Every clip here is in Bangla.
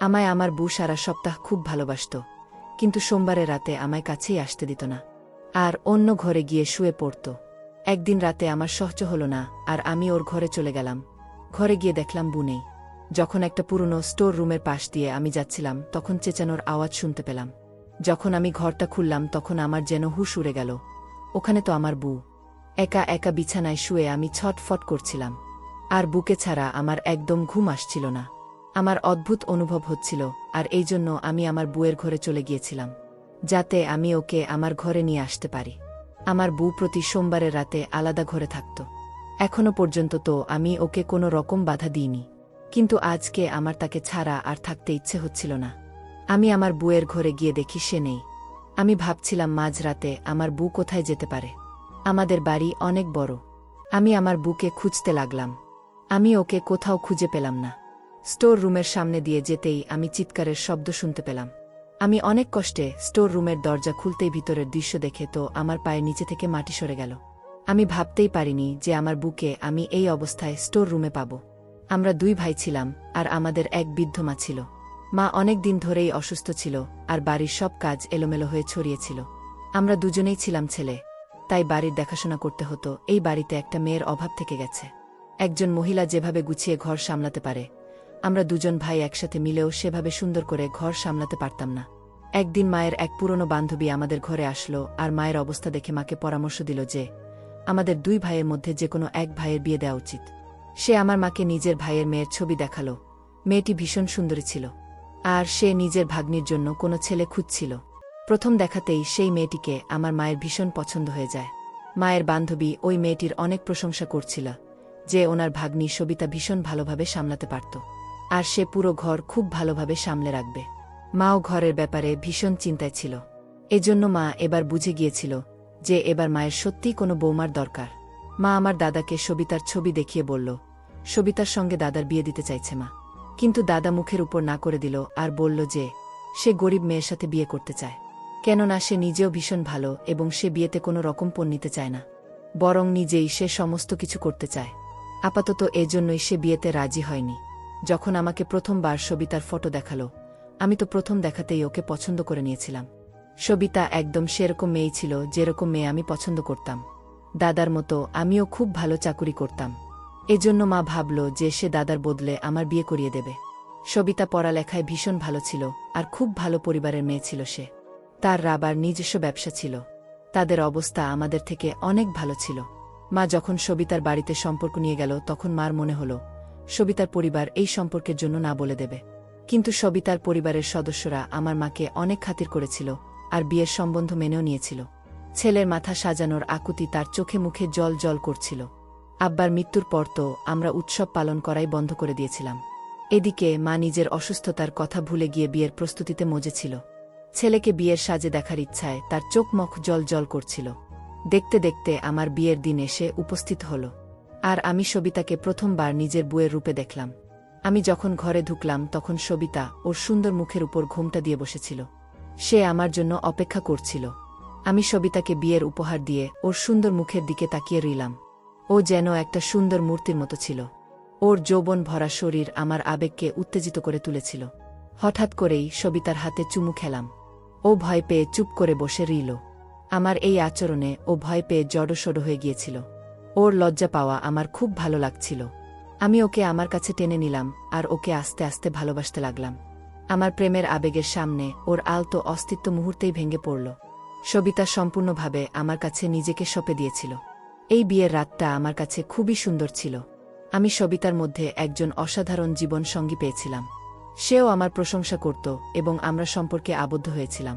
আমায় আমার বউ সারা সপ্তাহ খুব ভালোবাসত, কিন্তু সোমবারের রাতে আমায় কাছেই আসতে দিত না, আর অন্য ঘরে গিয়ে শুয়ে পড়ত। একদিন রাতে আমার সহ্য হল না, আর আমি ওর ঘরে চলে গেলাম। ঘরে গিয়ে দেখলাম বউ নেই। যখন একটা পুরনো স্টোর রুমের পাশ দিয়ে আমি যাচ্ছিলাম, তখন চেঁচানোর আওয়াজ শুনতে পেলাম। যখন আমি ঘরটা খুললাম, তখন আমার যেন হুঁশ উড়ে গেল। ওখানে তো আমার বউ, একা একা বিছানায় শুয়ে আমি ছটফট করছিলাম। আর বুকে ছাড়া আমার একদম ঘুম আসছিল না। আমার অদ্ভুত অনুভব হচ্ছিল, আর এই জন্য আমি আমার বউয়ের ঘরে চলে গিয়েছিলাম, যাতে আমি ওকে আমার ঘরে নিয়ে আসতে পারি। আমার বউ প্রতি সোমবারের রাতে আলাদা ঘরে থাকত। এখনো পর্যন্ত তো আমি ওকে কোনো রকম বাধা দিইনি, কিন্তু আজকে আমার তাকে ছাড়া আর থাকতে ইচ্ছে হচ্ছিল না। আমি আমার বউয়ের ঘরে গিয়ে দেখি সে নেই। আমি ভাবছিলাম মাঝরাতে আমার বউ কোথায় যেতে পারে। আমাদের বাড়ি অনেক বড়। আমি আমার বউকে খুঁজতে লাগলাম। আমি ওকে কোথাও খুঁজে পেলাম না। স্টোর রুমের সামনে দিয়ে যেতেই আমি চিৎকারের শব্দ শুনতে পেলাম। আমি অনেক কষ্টে স্টোর রুমের দরজা খুলতেই ভিতরের দৃশ্য দেখে তো আমার পায়ের নিচে থেকে মাটি সরে গেল। আমি ভাবতেই পারিনি যে আমার বুকে আমি এই অবস্থায় স্টোর রুমে পাব। আমরা দুই ভাই ছিলাম, আর আমাদের এক বৃদ্ধ মা ছিল। মা অনেক দিন ধরেই অসুস্থ ছিল, আর বাড়ির সব কাজ এলোমেলো হয়ে ছড়িয়েছিল। আমরা দুজনেই ছিলাম ছেলে, তাই বাড়ির দেখাশোনা করতে হতো। এই বাড়িতে একটা মেয়ের অভাব থেকে গেছে। একজন মহিলা যেভাবে গুছিয়ে ঘর সামলাতে পারে, আমরা দুজন ভাই একসাথে মিলেও সেভাবে সুন্দর করে ঘর সামলাতে পারতাম না। একদিন মায়ের এক পুরনো বান্ধবী আমাদের ঘরে আসলো, আর মায়ের অবস্থা দেখে মাকে পরামর্শ দিল যে আমাদের দুই ভাইয়ের মধ্যে যে কোনো এক ভাইয়ের বিয়ে দেওয়া উচিত। সে আমার মাকে নিজের ভাইয়ের মেয়ের ছবি দেখালো। মেয়েটি ভীষণ সুন্দরী ছিল, আর সে নিজের ভাগ্নির জন্য কোনো ছেলে খুঁজছিল। প্রথম দেখাতেই সেই মেয়েটিকে আমার মায়ের ভীষণ পছন্দ হয়ে যায়। মায়ের বান্ধবী ওই মেয়েটির অনেক প্রশংসা করছিল যে ওনার ভাগ্নি সবিতা ভীষণ ভালোভাবে সামলাতে পারত, আর সে পুরো ঘর খুব ভালোভাবে সামলে রাখবে। মাও ঘরের ব্যাপারে ভীষণ চিন্তায় ছিল। এজন্য মা এবার বুঝে গিয়েছিল যে এবার মায়ের সত্যিই কোনো বৌমার দরকার। মা আমার দাদাকে সবিতার ছবি দেখিয়ে বলল সবিতার সঙ্গে দাদার বিয়ে দিতে চাইছে মা। কিন্তু দাদা মুখের উপর না করে দিল, আর বলল যে সে গরিব মেয়ের সাথে বিয়ে করতে চায়, কেননা সে নিজেও ভীষণ ভালো এবং সে বিয়েতে কোনো রকম পণ নিতে চায় না, বরং নিজেই সে সমস্ত কিছু করতে চায়। আপাতত এজন্যই সে বিয়েতে রাজি হয়নি। যখন আমাকে প্রথমবার সবিতার ফটো দেখালো, আমি তো প্রথম দেখাতেই ওকে পছন্দ করে নিয়েছিলাম। সবিতা একদম সেরকম মেয়ে ছিল যেরকম মেয়ে আমি পছন্দ করতাম। দাদার মতো আমিও খুব ভালো চাকুরি করতাম। এজন্য মা ভাবল যে সে দাদার বদলে আমার বিয়ে করিয়ে দেবে। সবিতা পড়ালেখায় ভীষণ ভালো ছিল, আর খুব ভালো পরিবারের মেয়ে ছিল সে। তার রাবার নিজস্ব ব্যবসা ছিল। তাদের অবস্থা আমাদের থেকে অনেক ভালো ছিল। মা যখন সবিতার বাড়িতে সম্পর্ক নিয়ে গেল, তখন মার মনে হল সবিতার পরিবার এই সম্পর্কের জন্য না বলে দেবে। কিন্তু সবিতার পরিবারের সদস্যরা আমার মাকে অনেক খাতির করেছিল, আর বিয়ের সম্বন্ধ মেনেও নিয়েছিল। ছেলের মাথা সাজানোর আকুতি তার চোখে মুখে জল জল করছিল। আব্বার মৃত্যুর পর তো আমরা উৎসব পালন করাই বন্ধ করে দিয়েছিলাম। এদিকে মা নিজের অসুস্থতার কথা ভুলে গিয়ে বিয়ের প্রস্তুতিতে মজেছিল। ছেলেকে বিয়ের সাজে দেখার ইচ্ছায় তার চোখ মুখ জল জল করছিল। দেখতে দেখতে আমার বিয়ের দিন এসে উপস্থিত হল, আর আমি সবিতাকে প্রথমবার নিজের বউয়ের রূপে দেখলাম। আমি যখন ঘরে ঢুকলাম, তখন সবিতা ওর সুন্দর মুখের উপর ঘোমটা দিয়ে বসেছিল। সে আমার জন্য অপেক্ষা করছিল। আমি সবিতাকে বিয়ের উপহার দিয়ে ওর সুন্দর মুখের দিকে তাকিয়ে রইলাম। ও যেন একটা সুন্দর মূর্তির মতো ছিল। ওর যৌবন ভরা শরীর আমার আবেগকে উত্তেজিত করে তুলেছিল। হঠাৎ করেই সবিতার হাতে চুমু খেলাম। ও ভয় পেয়ে চুপ করে বসে রইল। আমার এই আচরণে ও ভয় পেয়ে জড়সড় হয়ে গিয়েছিল। ওর লজ্জা পাওয়া আমার খুব ভালো লাগছিল। আমি ওকে আমার কাছে টেনে নিলাম, আর ওকে আস্তে আস্তে ভালোবাসতে লাগলাম। আমার প্রেমের আবেগের সামনে ওর আলতো অস্তিত্ব মুহূর্তেই ভেঙে পড়ল। সবিতা সম্পূর্ণভাবে আমার কাছে নিজেকে সঁপে দিয়েছিল। এই বিয়ের রাতটা আমার কাছে খুবই সুন্দর ছিল। আমি সবিতার মধ্যে একজন অসাধারণ জীবন সঙ্গী পেয়েছিলাম। সেও আমার প্রশংসা করত, এবং আমরা সম্পর্কে আবদ্ধ হয়েছিলাম।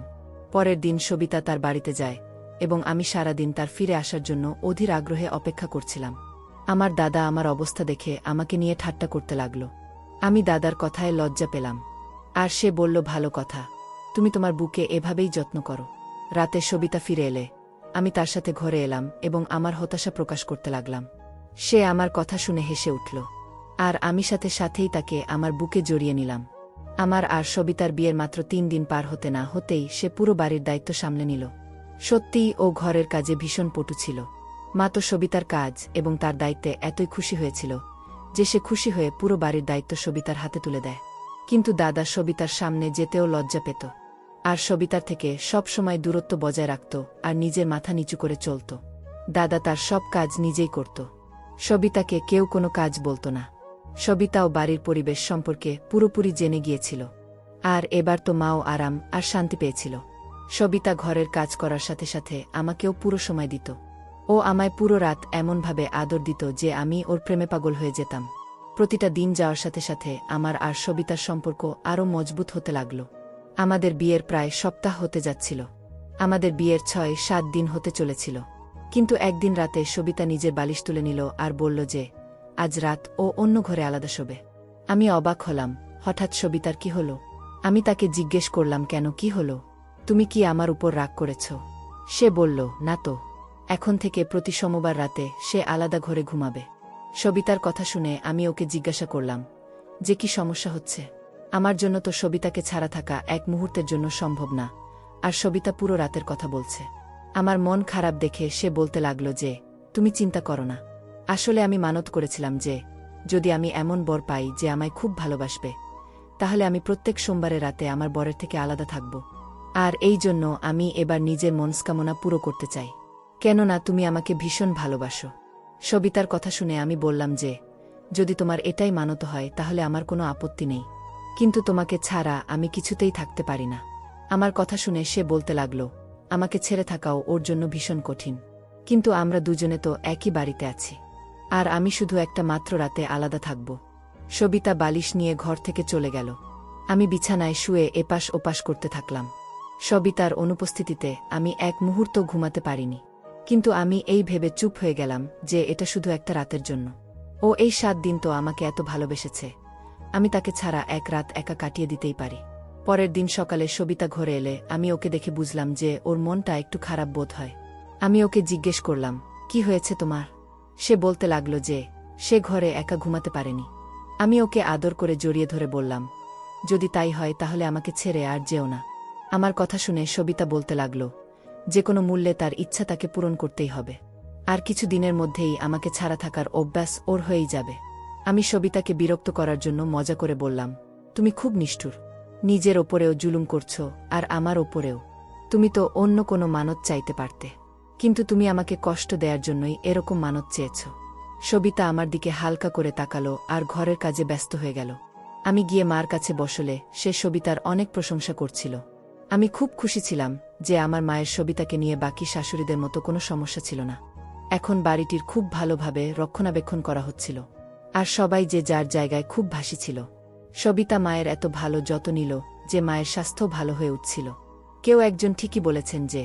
পরের দিন সবিতা তার বাড়িতে যায়, এবং আমি সারাদিন তার ফিরে আসার জন্য অধীর আগ্রহে অপেক্ষা করছিলাম। আমার দাদা আমার অবস্থা দেখে আমাকে নিয়ে ঠাট্টা করতে লাগল। আমি দাদার কথায় লজ্জা পেলাম, আর সে বলল, ভালো কথা, তুমি তোমার বুকে এভাবেই যত্ন করো। রাতে সবিতা ফিরে এলে আমি তার সাথে ঘরে এলাম এবং আমার হতাশা প্রকাশ করতে লাগলাম। সে আমার কথা শুনে হেসে উঠল, আর আমি সাথে সাথেই তাকে আমার বুকে জড়িয়ে নিলাম। আমার আর সবিতার বিয়ের মাত্র 3 দিন পার হতে না হতেই সে পুরো বাড়ির দায়িত্ব সামলে নিল। সত্যিই ও ঘরের কাজে ভীষণ পটু ছিল। মা তো সবিতার কাজ এবং তার দায়িত্বে এতই খুশি হয়েছিল যে সে খুশি হয়ে পুরো বাড়ির দায়িত্ব সবিতার হাতে তুলে দেয়। কিন্তু দাদা সবিতার সামনে যেতেও লজ্জা পেত। আর সবিতার থেকে সব সময় দূরত্ব বজায় রাখত আর নিজের মাথা নিচু করে চলত। দাদা তার সব কাজ নিজেই করত। সবিতাকে কেউ কোনো কাজ বলত না। সবিতাও বাড়ির পরিবেশ সম্পর্কে পুরোপুরি জেনে গিয়েছিল। আর এবার তো মাও আরাম আর শান্তি পেয়েছিল। সবিতা ঘরের কাজ করার সাথে সাথে আমাকেও পুরো সময় দিত। ও আমায় পুরো রাত এমনভাবে আদর দিত যে আমি ওর প্রেমে পাগল হয়ে যেতাম। প্রতিটা দিন যাওয়ার সাথে সাথে আমার আর সবিতার সম্পর্ক আরও মজবুত হতে লাগল। আমাদের বিয়ের প্রায় সপ্তাহ হতে যাচ্ছিল। আমাদের বিয়ের ৬-৭ দিন হতে চলেছিল। কিন্তু একদিন রাতে সবিতা নিজের বালিশ তুলে নিল আর বলল যে আজ রাত ও অন্য ঘরে আলাদা শোবে। আমি অবাক হলাম, হঠাৎ সবিতার কি হলো? আমি তাকে জিজ্ঞেস করলাম, কেন, কি হলো? তুমি কি আমার উপর রাগ করেছ? সে বলল, না তো। এখন থেকে প্রতি সোমবার রাতে সে আলাদা ঘরে ঘুমাবে। সবিতার কথা শুনে আমি ওকে জিজ্ঞাসা করলাম যে কি সমস্যা হচ্ছে। আমার জন্য তো সবিতাকে ছাড়া থাকা এক মুহূর্তের জন্য সম্ভব না, আর সবিতা পুরো রাতের কথা বলছে। আমার মন খারাপ দেখে সে বলতে লাগল যে তুমি চিন্তা করো না। আসলে আমি মানত করেছিলাম যে যদি আমি এমন বর পাই যে আমায় খুব ভালোবাসবে, তাহলে আমি প্রত্যেক সোমবারে রাতে আমার বরের থেকে আলাদা থাকব। আর এই জন্য আমি এবার নিজের মনস্কামনা পুরো করতে চাই। কেননা তুমি আমাকে ভীষণ ভালোবাসো। সবিতার কথা শুনে আমি বললাম যে যদি তোমার এটাই মানত হয় তাহলে আমার কোনো আপত্তি নেই, কিন্তু তোমাকে ছাড়া আমি কিছুতেই থাকতে পারি না। আমার কথা শুনে সে বলতে লাগল, আমাকে ছেড়ে থাকাও ওর জন্য ভীষণ কঠিন, কিন্তু আমরা দুজনে তো একই বাড়িতে আছি, আর আমি শুধু একটা মাত্র রাতে আলাদা থাকব। সবিতা বালিশ নিয়ে ঘর থেকে চলে গেল। আমি বিছানায় শুয়ে এপাশ ওপাশ করতে থাকলাম। সবিতার অনুপস্থিতিতে আমি এক মুহূর্ত ঘুমাতে পারিনি। কিন্তু আমি এই ভেবে চুপ হয়ে গেলাম যে এটা শুধু একটা রাতের জন্য। ও এই ৭ দিন তো আমাকে এত ভালোবেসেছে, আমি তাকে ছাড়া এক রাত একা কাটিয়ে দিতেই পারি। পরের দিন সকালে সবিতা ঘরে এলে আমি ওকে দেখে বুঝলাম যে ওর মনটা একটু খারাপ বোধ হয়। আমি ওকে জিজ্ঞেস করলাম, কি হয়েছে তোমার? সে বলতে লাগল যে সে ঘরে একা ঘুমাতে পারেনি। আমি ওকে আদর করে জড়িয়ে ধরে বললাম, যদি তাই হয় তাহলে আমাকে ছেড়ে আর যেও না। আমার কথা শুনে সবিতা বলতে লাগল, যে কোনো মূল্যে তার ইচ্ছা তাকে পূরণ করতেই হবে, আর কিছু দিনের মধ্যেই আমাকে ছাড়া থাকার অভ্যাস ওর হয়েই যাবে। আমি সবিতাকে বিরক্ত করার জন্য মজা করে বললাম, তুমি খুব নিষ্ঠুর, নিজের ওপরেও জুলুম করছো আর আমার ওপরেও। তুমি তো অন্য কোনো মানত চাইতে পারতে, কিন্তু তুমি আমাকে কষ্ট দেওয়ার জন্যই এরকম মানত চেয়েছ। সবিতা আমার দিকে হালকা করে তাকালো আর ঘরের কাজে ব্যস্ত হয়ে গেল। আমি গিয়ে মার কাছে বসলে সে সবিতার অনেক প্রশংসা করছিল। আমি খুব খুশি ছিলাম যে আমার মায়ের সবিতাকে নিয়ে বাকি শাশুড়িদের মতো কোনো সমস্যা ছিল না। এখন বাড়িটির খুব ভালোভাবে রক্ষণাবেক্ষণ করা হচ্ছিল, আর সবাই যে যার জায়গায় খুব ভাসি ছিল। সবিতা মায়ের এত ভালো যত্ন নিল যে মায়ের স্বাস্থ্য ভালো হয়ে উঠছিল। কেউ একজন ঠিকই বলেছেন যে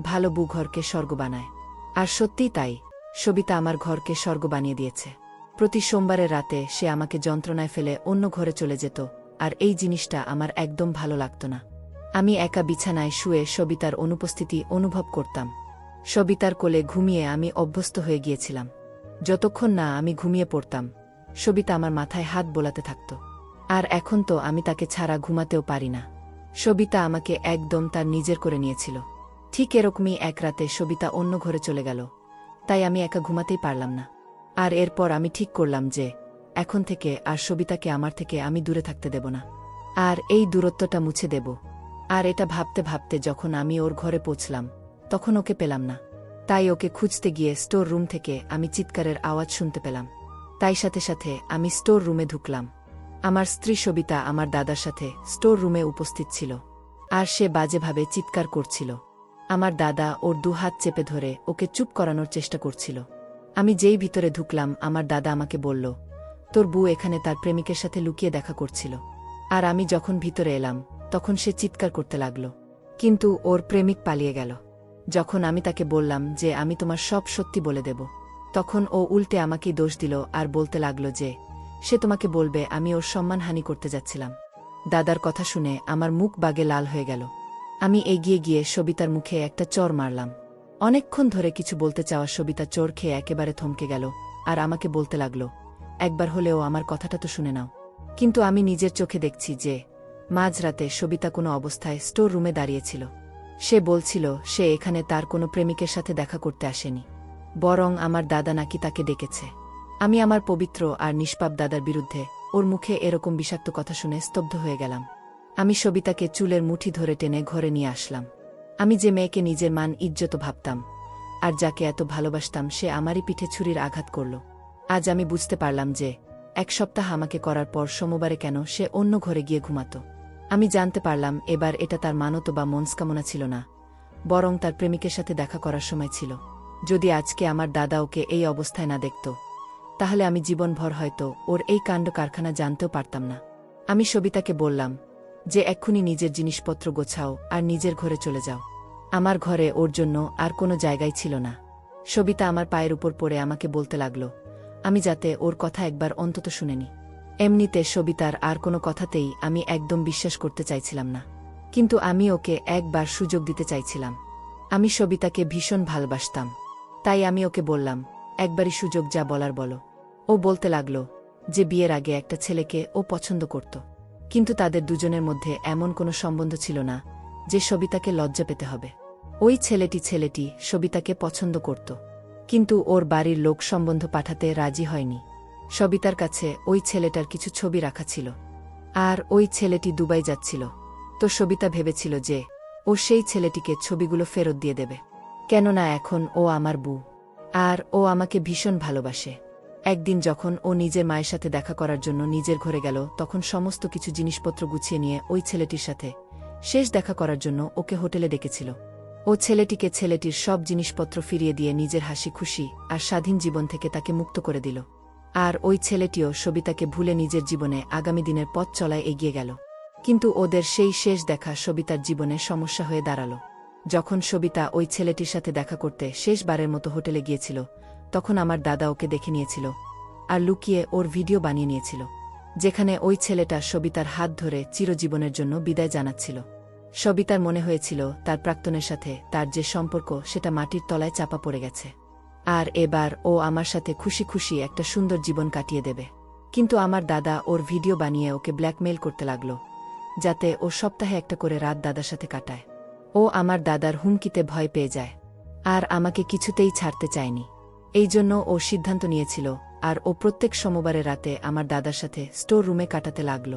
ভালো বউ ঘরকে স্বর্গ বানায়, আর সত্যিই তাই। সবিতা আমার ঘরকে স্বর্গ বানিয়ে দিয়েছে। প্রতি সোমবারের রাতে সে আমাকে যন্ত্রণায় ফেলে অন্য ঘরে চলে যেত, আর এই জিনিসটা আমার একদম ভালো লাগত না। আমি একা বিছানায় শুয়ে সবিতার অনুপস্থিতি অনুভব করতাম। সবিতার কোলে ঘুমিয়ে আমি অভ্যস্ত হয়ে গিয়েছিলাম। যতক্ষণ না আমি ঘুমিয়ে পড়তাম, সবিতা আমার মাথায় হাত বোলাতে থাকত। আর এখন তো আমি তাকে ছাড়া ঘুমাতেও পারি না। সবিতা আমাকে একদম তার নিজের করে নিয়েছিল। ঠিক এরকমই এক রাতে সবিতা অন্য ঘরে চলে গেল, তাই আমি একা ঘুমাতেই পারলাম না। আর এরপর আমি ঠিক করলাম যে এখন থেকে আর সবিতাকে আমার থেকে আমি দূরে থাকতে দেব না, আর এই দূরত্বটা মুছে দেব। আর এটা ভাবতে ভাবতে যখন আমি ওর ঘরে পৌঁছলাম, তখন ওকে পেলাম না। তাই ওকে খুঁজতে গিয়ে স্টোর রুম থেকে আমি চিৎকারের আওয়াজ শুনতে পেলাম। তাই সাথে সাথে আমি স্টোর রুমে ঢুকলাম। আমার স্ত্রী সবিতা আমার দাদার সাথে স্টোর রুমে উপস্থিত ছিল, আর সে বাজেভাবে চিৎকার করছিল। আমার দাদা ওর 2 হাত চেপে ধরে ওকে চুপ করানোর চেষ্টা করছিল। আমি যেই ভিতরে ঢুকলাম, আমার দাদা আমাকে বলল, তোর বউ এখানে তার প্রেমিকের সাথে লুকিয়ে দেখা করছিল। আর আমি যখন ভিতরে এলাম তখন সে চিৎকার করতে লাগল, কিন্তু ওর প্রেমিক পালিয়ে গেল। যখন আমি তাকে বললাম যে আমি তোমার সব সত্যি বলে দেব, তখন ও উল্টে আমাকেই দোষ দিল আর বলতে লাগল যে সে তোমাকে বলবে আমি ওর সম্মানহানি করতে যাচ্ছিলাম। দাদার কথা শুনে আমার মুখ বাগে লাল হয়ে গেল। আমি এগিয়ে গিয়ে সবিতার মুখে একটা চড় মারলাম। অনেকক্ষণ ধরে কিছু বলতে চাওয়া সবিতা চড় খেয়ে একেবারে থমকে গেল আর আমাকে বলতে লাগল, একবার হলেও আমার কথাটা তো শুনে নাও। কিন্তু আমি নিজের চোখে দেখছি যে মাঝরাতে সবিতা কোনো অবস্থায় স্টোর রুমে দাঁড়িয়েছিল। সে বলছিল সে এখানে তার কোনো প্রেমিকের সাথে দেখা করতে আসেনি, বরং আমার দাদা নাকি তাকে ডেকেছে। আমি আমার পবিত্র আর নিষ্পাপ দাদার বিরুদ্ধে ওর মুখে এরকম বিষাক্ত কথা শুনে স্তব্ধ হয়ে গেলাম। আমি সবিতাকে চুলের মুঠি ধরে টেনে ঘরে নিয়ে আসলাম। আমি যে মেয়েকে নিজের মান ইজ্জত ভাবতাম আর যাকে এত ভালোবাসতাম, সে আমারই পিঠে ছুরির আঘাত করল। আজ আমি বুঝতে পারলাম যে 1 সপ্তাহ আমাকে করার পর সোমবারে কেন সে অন্য ঘরে গিয়ে ঘুমাত। আমি জানতে পারলাম এবার এটা তার মানত বা মনস্কামনা ছিল না, বরং তার প্রেমিকের সাথে দেখা করার সময় ছিল। যদি আজকে আমার দাদা ওকে এই অবস্থায় না দেখত, তাহলে আমি জীবনভর হয়তো ওর এই কাণ্ড কারখানা জানতেও পারতাম না। আমি সবিতাকে বললাম যে এক্ষুনি নিজের জিনিসপত্র গোছাও আর নিজের ঘরে চলে যাও। আমার ঘরে ওর জন্য আর কোনো জায়গাই ছিল না। সবিতা আমার পায়ের উপর পড়ে আমাকে বলতে লাগল আমি যাতে ওর কথা একবার অন্তত শুনেনি। এমনিতে সবিতার আর কোনো কথাতেই আমি একদম বিশ্বাস করতে চাইছিলাম না, কিন্তু আমি ওকে একবার সুযোগ দিতে চাইছিলাম। আমি সবিতাকে ভীষণ ভালোবাসতাম, তাই আমি ওকে বললাম একবারই সুযোগ, যা বলার বলো। ও বলতে লাগল যে বিয়ের আগে একটা ছেলেকে ও পছন্দ করত, কিন্তু তাদের দুজনের মধ্যে এমন কোনো সম্বন্ধ ছিল না যে সবিতাকে লজ্জা পেতে হবে। ওই ছেলেটি সবিতাকে পছন্দ করত, কিন্তু ওর বাড়ির লোক সম্বন্ধ পাঠাতে রাজি হয়নি। সবিতার কাছে ওই ছেলেটার কিছু ছবি রাখা ছিল, আর ওই ছেলেটি দুবাই যাচ্ছিল। তো সবিতা ভেবেছিল যে ও সেই ছেলেটিকে ছবিগুলো ফেরত দিয়ে দেবে, কেননা এখন ও আমার বউ আর ও আমাকে ভীষণ ভালোবাসে। একদিন যখন ও নিজের মায়ের সাথে দেখা করার জন্য নিজের ঘরে গেল, তখন সমস্ত কিছু জিনিসপত্র গুছিয়ে নিয়ে ওই ছেলেটির সাথে শেষ দেখা করার জন্য ওকে হোটেলে ডেকেছিল। ও ছেলেটিকে ছেলেটির সব জিনিসপত্র ফিরিয়ে দিয়ে নিজের হাসি খুশি আর স্বাধীন জীবন থেকে তাকে মুক্ত করে দিল। আর ওই ছেলেটিও সবিতাকে ভুলে নিজের জীবনে আগামী দিনের পথ চলায় এগিয়ে গেল। কিন্তু ওদের সেই শেষ দেখা সবিতার জীবনে সমস্যা হয়ে দাঁড়াল। যখন সবিতা ওই ছেলেটির সাথে দেখা করতে শেষবারের মতো হোটেলে গিয়েছিল, তখন আমার দাদা ওকে দেখে নিয়েছিল আর লুকিয়ে ওর ভিডিও বানিয়ে নিয়েছিল, যেখানে ওই ছেলেটা সবিতার হাত ধরে চিরজীবনের জন্য বিদায় জানাচ্ছিল। সবিতার মনে হয়েছিল তার প্রাক্তনের সাথে তার যে সম্পর্ক সেটা মাটির তলায় চাপা পড়ে গেছে, আর এবার ও আমার সাথে খুশি খুশি একটা সুন্দর জীবন কাটিয়ে দেবে। কিন্তু আমার দাদা ওর ভিডিও বানিয়ে ওকে ব্ল্যাকমেইল করতে লাগল, যাতে ও সপ্তাহে একটা করে রাত দাদার সাথে কাটায়। ও আমার দাদার হুমকিতে ভয় পেয়ে যায় আর আমাকে কিছুতেই ছাড়তে চায়নি। এই জন্য ও সিদ্ধান্ত নিয়েছিল, আর ও প্রত্যেক সোমবারে রাতে আমার দাদার সাথে স্টোর রুমে কাটাতে লাগল।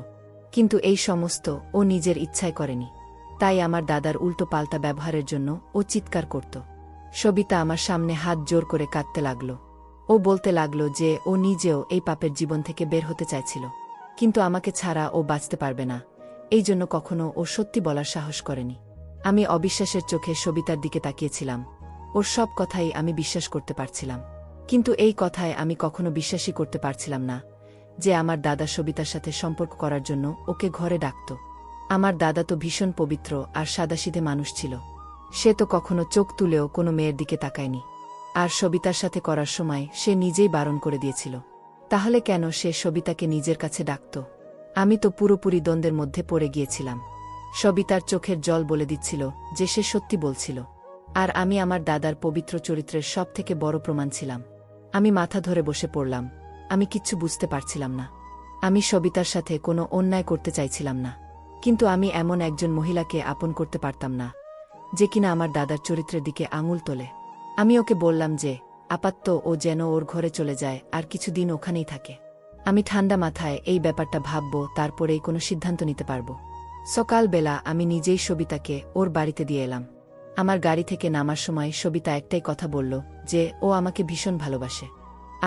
কিন্তু এই সমস্ত ও নিজের ইচ্ছায় করেনি, তাই আমার দাদার উল্টো পাল্টা ব্যবহারের জন্য ও চিৎকার করত। সবিতা আমার সামনে হাত জোর করে কাঁদতে লাগল। ও বলতে লাগল যে ও নিজেও এই পাপের জীবন থেকে বের হতে চাইছিল, কিন্তু আমাকে ছাড়া ও বাঁচতে পারবে না, এই জন্য কখনো ও সত্যি বলার সাহস করেনি। আমি অবিশ্বাসের চোখে সবিতার দিকে তাকিয়েছিলাম। ওর সব কথাই আমি বিশ্বাস করতে পারছিলাম, কিন্তু এই কথায় আমি কখনো বিশ্বাসই করতে পারছিলাম না যে আমার দাদা সবিতার সাথে সম্পর্ক করার জন্য ওকে ঘরে ডাকত। আমার দাদা তো ভীষণ পবিত্র আর সাদাসিধে মানুষ ছিল, সে তো কখনো চোখ তুলেও কোনো মেয়ের দিকে তাকায়নি, আর সবিতার সাথে করার সময় সে নিজেই বারণ করে দিয়েছিল। তাহলে কেন সে সবিতাকে নিজের কাছে ডাকত? আমি তো পুরোপুরি দ্বন্দ্বের মধ্যে পড়ে গিয়েছিলাম। সবিতার চোখের জল বলে দিচ্ছিল যে সে সত্যি বলছিল, আর আমি আমার দাদার পবিত্র চরিত্রের সবথেকে বড় প্রমাণ ছিলাম। আমি মাথা ধরে বসে পড়লাম। আমি কিচ্ছু বুঝতে পারছিলাম না। আমি সবিতার সাথে কোনো অন্যায় করতে চাইছিলাম না, কিন্তু আমি এমন একজন মহিলাকে আপন করতে পারতাম না যে কিনা আমার দাদার চরিত্রের দিকে আঙুল তোলে। আমি ওকে বললাম যে আপাতত ও যেন ওর ঘরে চলে যায় আর কিছুদিন ওখানেই থাকে। আমি ঠান্ডা মাথায় এই ব্যাপারটা ভাবব, তারপরেই কোনো সিদ্ধান্ত নিতে পারব। সকালবেলা আমি নিজেই সবিতাকে ওর বাড়িতে দিয়ে এলাম। আমার গাড়ি থেকে নামার সময় সবিতা একটাই কথা বলল যে ও আমাকে ভীষণ ভালোবাসে,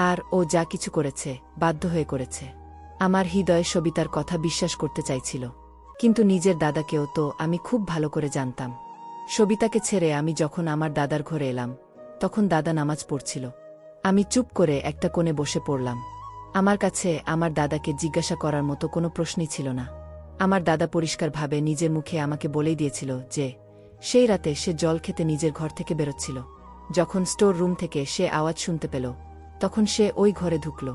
আর ও যা কিছু করেছে বাধ্য হয়ে করেছে। আমার হৃদয়ে সবিতার কথা বিশ্বাস করতে চাইছিল, কিন্তু নিজের দাদাকেও তো আমি খুব ভালো করে জানতাম। সবিতাকে ছেড়ে আমি যখন আমার দাদার ঘরে এলাম, তখন দাদা নামাজ পড়ছিল। আমি চুপ করে একটা কোণে বসে পড়লাম। আমার কাছে আমার দাদাকে জিজ্ঞাসা করার মতো কোনো প্রশ্নই ছিল না। আমার দাদা পরিষ্কারভাবে নিজের মুখে আমাকে বলেই দিয়েছিল যে সেই রাতে সে জল খেতে নিজের ঘর থেকে বেরোচ্ছিল। যখন স্টোর রুম থেকে সে আওয়াজ শুনতে পেল, তখন সে ওই ঘরে ঢুকল।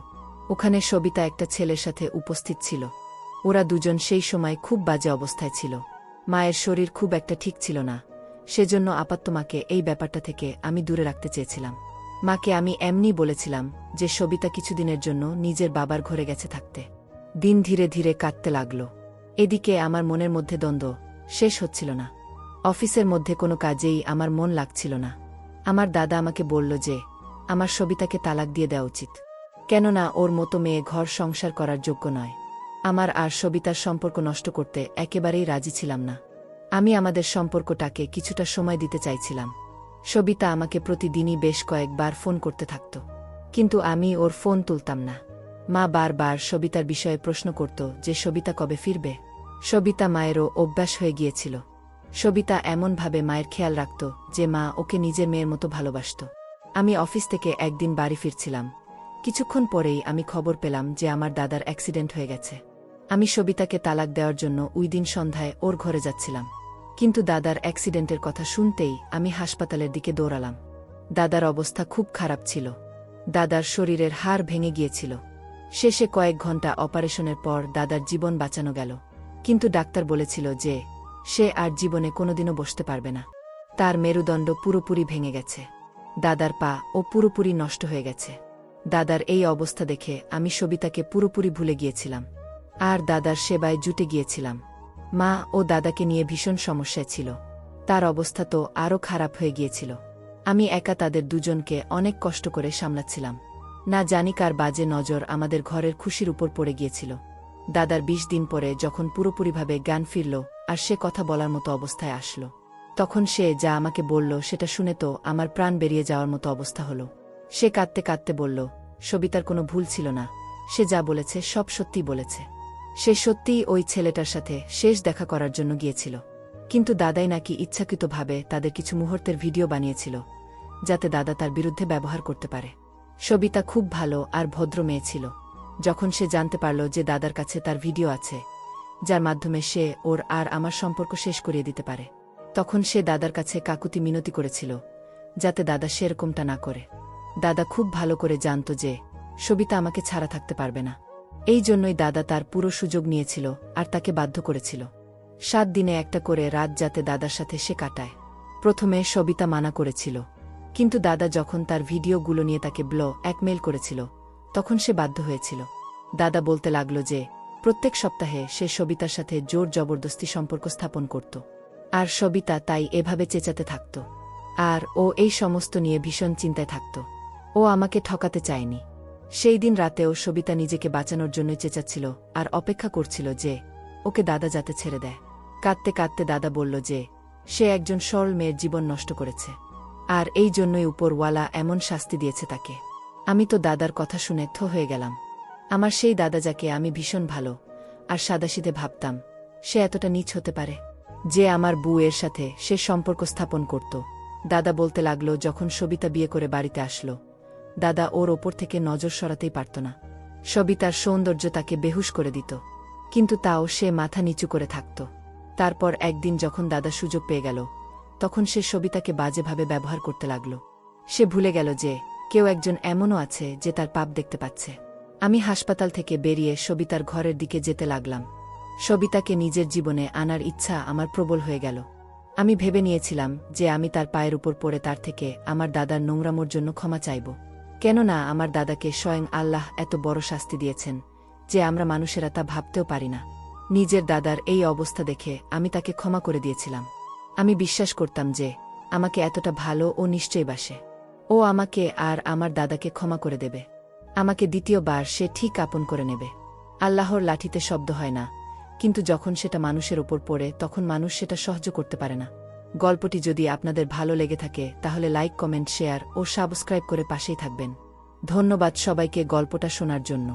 ওখানে সবিতা একটা ছেলের সাথে উপস্থিত ছিল। ওরা দুজন সেই সময় খুব বাজে অবস্থায় ছিল। মায়ের শরীর খুব একটা ঠিক ছিল না, সেজন্য আপাতত মাকে এই ব্যাপারটা থেকে আমি দূরে রাখতে চেয়েছিলাম। মাকে আমি এমনি বলেছিলাম যে সবিতা কিছুদিনের জন্য নিজের বাবার ঘরে গেছে থাকতে। দিন ধীরে ধীরে কাটতে লাগল। এদিকে আমার মনের মধ্যে দ্বন্দ্ব শেষ হচ্ছিল না। অফিসের মধ্যে কোনো কাজেই আমার মন লাগছিল না। আমার দাদা আমাকে বলল যে আমার সবিতাকে তালাক দিয়ে দেওয়া উচিত, কেননা ওর মতো মেয়ে ঘর সংসার করার যোগ্য নয়। আমার আর সবিতার সম্পর্ক নষ্ট করতে একেবারেই রাজি ছিলাম না। আমি আমাদের সম্পর্কটাকে কিছুটা সময় দিতে চাইছিলাম। সবিতা আমাকে প্রতিদিনই বেশ কয়েকবার ফোন করতে থাকত, কিন্তু আমি ওর ফোন তুলতাম না। মা বারবার সবিতার বিষয়ে প্রশ্ন করত যে সবিতা কবে ফিরবে। সবিতা মায়েরও অভ্যাস হয়ে গিয়েছিল। সবিতা এমনভাবে মায়ের খেয়াল রাখত যে মা ওকে নিজের মেয়ের মতো ভালোবাসত। আমি অফিস থেকে একদিন বাড়ি ফিরছিলাম। কিছুক্ষণ পরেই আমি খবর পেলাম যে আমার দাদার অ্যাক্সিডেন্ট হয়ে গেছে। আমি সবিতাকে তালাক দেওয়ার জন্য ওই দিন সন্ধ্যায় ওর ঘরে যাচ্ছিলাম, কিন্তু দাদার অ্যাক্সিডেন্টের কথা শুনতেই আমি হাসপাতালের দিকে দৌড়ালাম। দাদার অবস্থা খুব খারাপ ছিল। দাদার শরীরের হাড় ভেঙে গিয়েছিল। শেষে কয়েক ঘন্টা অপারেশনের পর দাদার জীবন বাঁচানো গেল, কিন্তু ডাক্তার বলেছিল যে সে আর জীবনে কোনোদিনও বসতে পারবে না। তার মেরুদণ্ড পুরোপুরি ভেঙে গেছে। দাদার পা ও পুরোপুরি নষ্ট হয়ে গেছে। দাদার এই অবস্থা দেখে আমি সবিতাকে পুরোপুরি ভুলে গিয়েছিলাম আর দাদার সেবায় জুটে গিয়েছিলাম। মা ও দাদাকে নিয়ে ভীষণ সমস্যায় ছিল। তার অবস্থা তো আরও খারাপ হয়ে গিয়েছিল। আমি একা তাদের দুজনকে অনেক কষ্ট করে সামলাচ্ছিলাম। না জানি কার বাজে নজর আমাদের ঘরের খুশির উপর পড়ে গিয়েছিল। দাদার ২০ দিন পরে যখন পুরোপুরিভাবে জ্ঞান ফিরল আর সে কথা বলার মতো অবস্থায় আসলো, তখন সে যা আমাকে বলল সেটা শুনে তো আমার প্রাণ বেরিয়ে যাওয়ার মতো অবস্থা হলো। সে কাঁদতে কাঁদতে বলল সবিতার কোনো ভুল ছিল না, সে যা বলেছে সব সত্যি বলেছে। সে সত্যিই ওই ছেলেটার সাথে শেষ দেখা করার জন্য গিয়েছিল, কিন্তু দাদাই নাকি ইচ্ছাকৃতভাবে তাদের কিছু মুহূর্তের ভিডিও বানিয়েছিল যাতে দাদা তার বিরুদ্ধে ব্যবহার করতে পারে। সবিতা খুব ভালো আর ভদ্র মেয়ে ছিল। যখন সে জানতে পারল যে দাদার কাছে তার ভিডিও আছে যার মাধ্যমে সে ওর আর আমার সম্পর্ক শেষ করিয়ে দিতে পারে, তখন সে দাদার কাছে কাকুতি মিনতি করেছিল যাতে দাদা সেরকমটা না করে। দাদা খুব ভালো করে জানত যে সবিতা আমাকে ছাড়া থাকতে পারবে না। এই জন্যই দাদা তার পুরো সুযোগ নিয়েছিল আর তাকে বাধ্য করেছিল ৭ দিনে একটা করে রাত যাতে দাদার সাথে সে কাটায়। প্রথমে সবিতা মানা করেছিল, কিন্তু দাদা যখন তার ভিডিওগুলো নিয়ে তাকে ব্ল্যাকমেইল করেছিল তখন সে বাধ্য হয়েছিল। দাদা বলতে লাগল যে প্রত্যেক সপ্তাহে সে সবিতার সাথে জোর জবরদস্তি সম্পর্ক স্থাপন করত, আর সবিতা তাই এভাবে চেঁচাতে থাকত। আর ও এই সমস্ত নিয়ে ভীষণ চিন্তায় থাকত। ও আমাকে ঠকাতে চায়নি। সেই দিন রাতেও সবিতা নিজেকে বাঁচানোর জন্যই চেঁচাচ্ছিল আর অপেক্ষা করছিল যে ওকে দাদা যাতে ছেড়ে দেয়। কাঁদতে কাঁদতে দাদা বলল যে সে একজন সরল মেয়ের জীবন নষ্ট করেছে, আর এই জন্যই উপরওয়ালা এমন শাস্তি দিয়েছে তাকে। আমি তো দাদার কথা শুনে থ হয়ে গেলাম। আমার সেই দাদা যাকে আমি ভীষণ ভালো আর সাদাসিধে ভাবতাম, সে এতটা নীচ হতে পারে যে আমার বউয়ের সাথে সে সম্পর্ক স্থাপন করত। দাদা বলতে লাগল যখন সবিতা বিয়ে করে বাড়িতে আসলো, দাদা ওর ওপর থেকে নজর সরাতেই পারত না। সবিতার সৌন্দর্য তাকে বেহুশ করে দিত, কিন্তু তাও সে মাথা নিচু করে থাকত। তারপর একদিন যখন দাদা সুযোগ পেয়ে গেল, তখন সে সবিতাকে বাজেভাবে ব্যবহার করতে লাগল। সে ভুলে গেল যে কেউ একজন এমনও আছে যে তার পাপ দেখতে পাচ্ছে। আমি হাসপাতাল থেকে বেরিয়ে সবিতার ঘরের দিকে যেতে লাগলাম। সবিতাকে নিজের জীবনে আনার ইচ্ছা আমার প্রবল হয়ে গেল। আমি ভেবে নিয়েছিলাম যে আমি তার পায়ের উপর পড়ে তার থেকে আমার দাদার নোংরামোর জন্য ক্ষমা চাইব। কেননা আমার দাদাকে স্বয়ং আল্লাহ এত বড় শাস্তি দিয়েছেন যে আমরা মানুষেরা তা ভাবতেও পারি না। নিজের দাদার এই অবস্থা দেখে আমি তাকে ক্ষমা করে দিয়েছিলাম। আমি বিশ্বাস করতাম যে আমাকে এতটা ভালো ও নিশ্চয়ই বাসে। ও আমাকে আর আমার দাদাকে ক্ষমা করে দেবে। আমাকে দ্বিতীয়বার সে ঠিক আপন করে নেবে। আল্লাহর লাঠিতে শব্দ হয় না, কিন্তু যখন সেটা মানুষের ওপর পড়ে তখন মানুষ সেটা সহ্য করতে পারে না। গল্পটি যদি আপনাদের ভালো লেগে থাকে তাহলে লাইক, কমেন্ট, শেয়ার ও সাবস্ক্রাইব করে পাশেই থাকবেন। ধন্যবাদ সবাইকে গল্পটা শোনার জন্য।